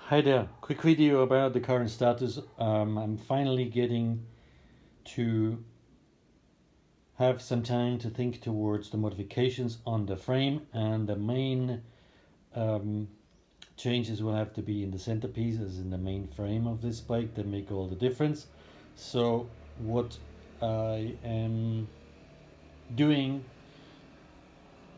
Hi there, quick video about the current status. I'm finally getting to have some time to think towards the modifications on the frame, and the main changes will have to be in the centerpiece as in the main frame of this bike that make all the difference. So what I am doing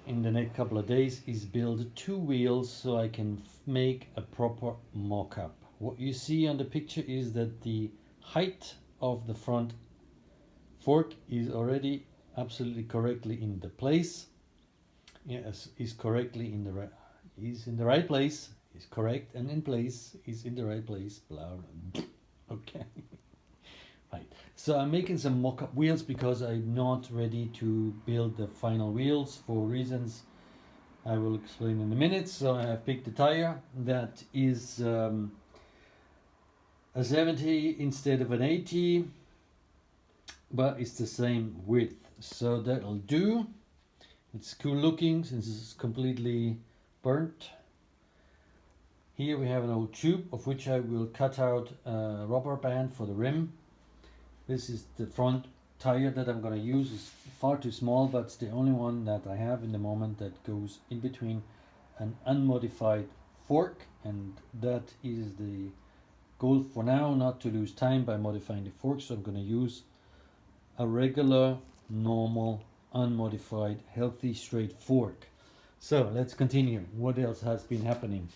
in the next couple of days is build two wheels so I can make a proper mock-up. What you see on the picture is that the height of the front fork is already absolutely correctly in the place. Yes, is correctly in the right, is in the right place, is correct and in place, is in the right place, blah, blah. Okay. Right. So I'm making some mock-up wheels because I'm not ready to build the final wheels for reasons I will explain in a minute. So I have picked a tire that is a 70 instead of an 80, but it's the same width. So that'll do. It's cool looking since it's completely burnt. Here we have an old tube of which I will cut out a rubber band for the rim. This is the front tire that I'm going to use. It's far too small, but it's the only one that I have in the moment that goes in between an unmodified fork, and that is the goal for now, not to lose time by modifying the fork. So I'm going to use a regular, normal, unmodified, healthy, straight fork. So let's continue. What else has been happening?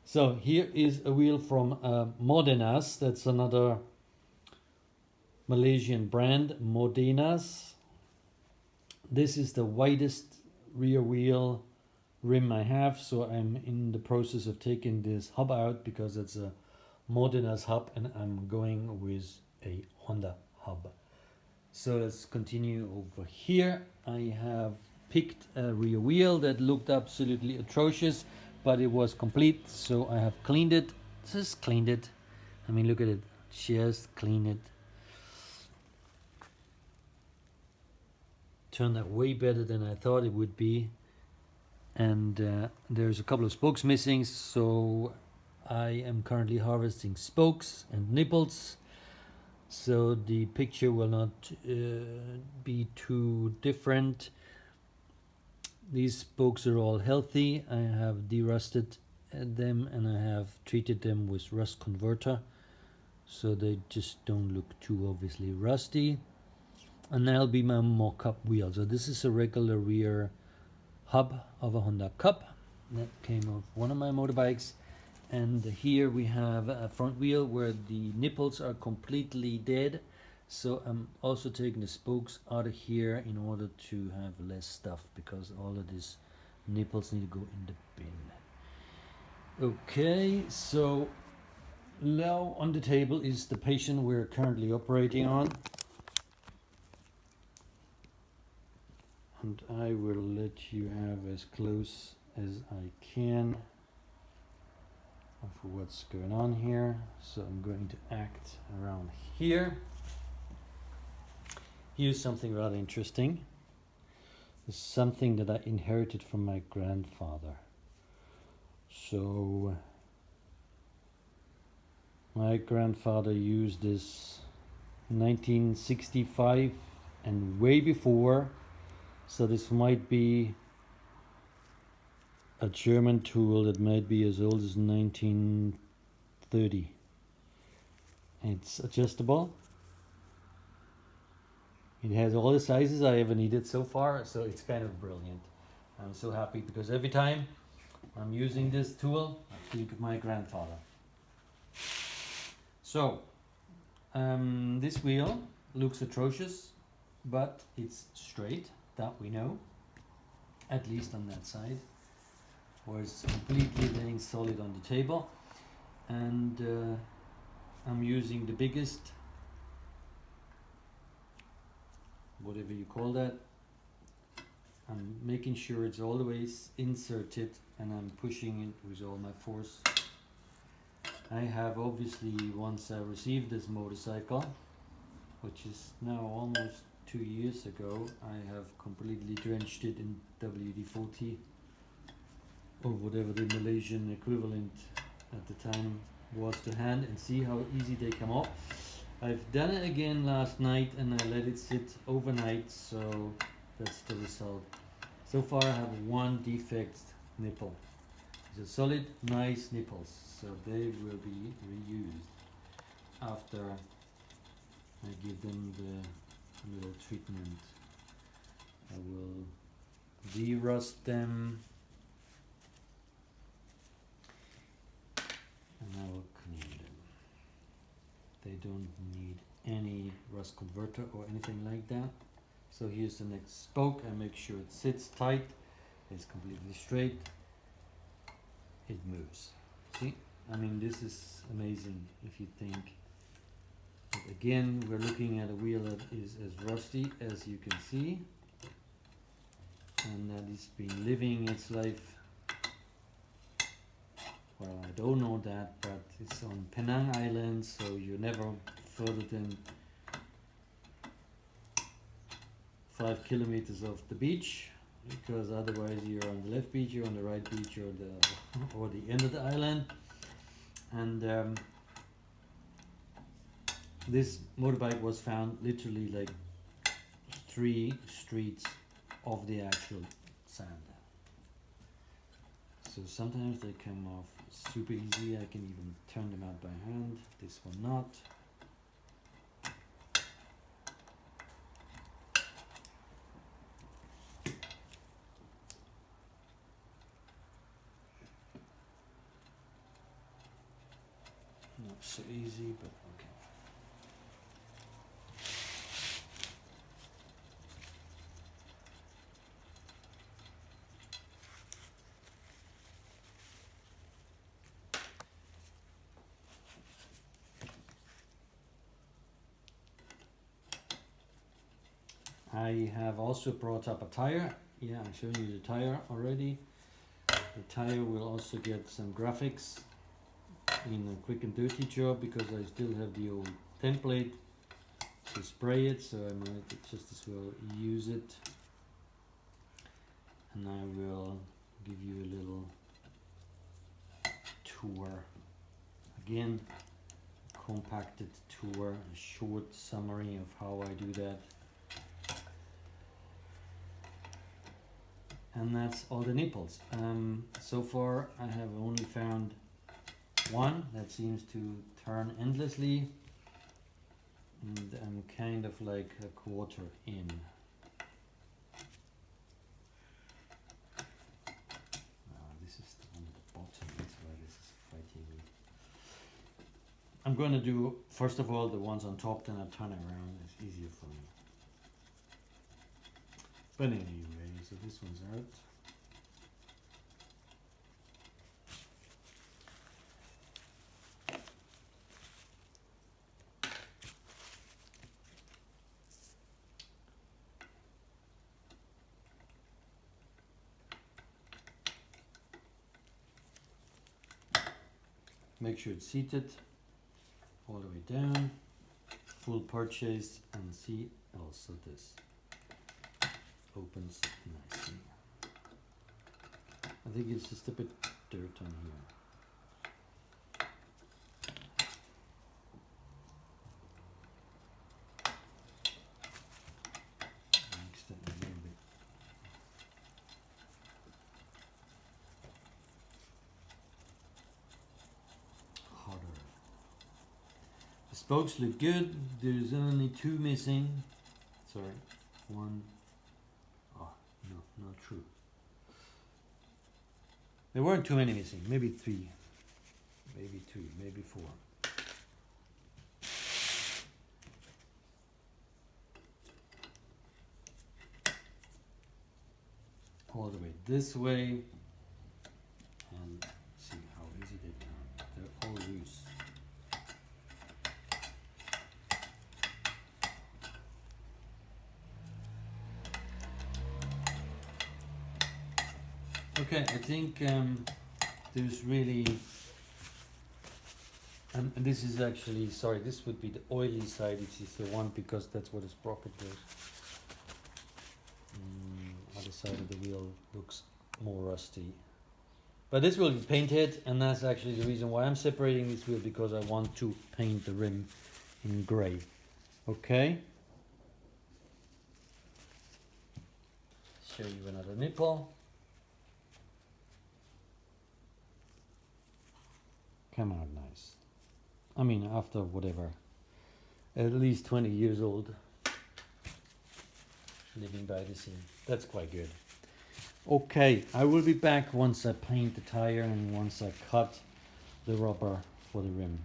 So here is a wheel from Modenas. That's another Malaysian brand, Modenas. This is the widest rear wheel rim I have, so I'm in the process of taking this hub out because it's a Modenas hub and I'm going with a Honda hub. So let's continue over here. I have picked a rear wheel that looked absolutely atrocious, but it was complete, so I have cleaned it. Just cleaned it. I mean, look at it. Just clean it. Turned out way better than I thought it would be, and there's a couple of spokes missing, so I am currently harvesting spokes and nipples, so the picture will not be too different. These spokes are all healthy. I have derusted them and I have treated them with rust converter so they just don't look too obviously rusty. And that'll be my mock-up wheel. So this is a regular rear hub of a Honda CUB that came off one of my motorbikes. And here we have a front wheel where the nipples are completely dead. So I'm also taking the spokes out of here in order to have less stuff, because all of these nipples need to go in the bin. Okay, so now on the table is the patient we're currently operating on. And I will let you have as close as I can of what's going on here. So I'm going to act around here. Here's something rather interesting. It's something that I inherited from my grandfather. So my grandfather used this 1965 and way before. So this might be a German tool that might be as old as 1930. It's adjustable. It has all the sizes I ever needed so far, so it's kind of brilliant. I'm so happy because every time I'm using this tool, I think of my grandfather. So, this wheel looks atrocious, but it's straight. That we know, at least on that side, where it's completely laying solid on the table. And I'm using the biggest, whatever you call that. I'm making sure it's all the way inserted and I'm pushing it with all my force. I have obviously, once I received this motorcycle, which is now almost 2 years ago, I have completely drenched it in WD-40 or whatever the Malaysian equivalent at the time was to hand and see how easy they come off. I've done it again last night and I let it sit overnight, so that's the result. So far I have one defect nipple. These are solid, nice nipples, so they will be reused after I give them the little treatment. I will de-rust them and I will clean them. They don't need any rust converter or anything like that. So here's the next spoke. I make sure it sits tight, it's completely straight, it moves. See, I mean, this is amazing if you think. But again, we're looking at a wheel that is as rusty as you can see, and that it's been living its life. Well, I don't know that, but it's on Penang Island, so you're never further than 5 kilometers off the beach, because otherwise you're on the left beach, you're on the right beach, or the end of the island. And this motorbike was found literally like 3 streets of the actual sand. So sometimes they come off super easy. I can even turn them out by hand. This one not. Not so easy, but okay. I have also brought up a tire. Yeah, I'm showing you the tire already. The tire will also get some graphics in a quick and dirty job, because I still have the old template to spray it, so I might just as well use it. And I will give you a little tour. Again, compacted tour, a short summary of how I do that. And that's all the nipples. So far I have only found one that seems to turn endlessly, and I'm kind of like a quarter in. This is on the bottom, that's why this is fighting me. I'm going to do first of all the ones on top, then I turn it around, it's easier for me. But anyway, so this one's out. Make sure it's seated all the way down, full purchase, and see also this opens nicely. I think it's just a bit dirt on here. Makes that a little bit harder. The spokes look good. There's only 2 missing. Sorry, 1. Oh, no, not true. There weren't too many missing, maybe 3, maybe 2, maybe 4. All the way this way, and see how easy they turn. They're all loose. Okay, I think there's really, and this is actually, sorry, this would be the oily side, which is the one, because that's what a sprocket does. Other side of the wheel looks more rusty. But this will be painted, and that's actually the reason why I'm separating this wheel, because I want to paint the rim in grey. Okay. Show you another nipple. Come out nice. I mean, after whatever, at least 20 years old, living by the sea. That's quite good. Okay, I will be back once I paint the tire and once I cut the rubber for the rim.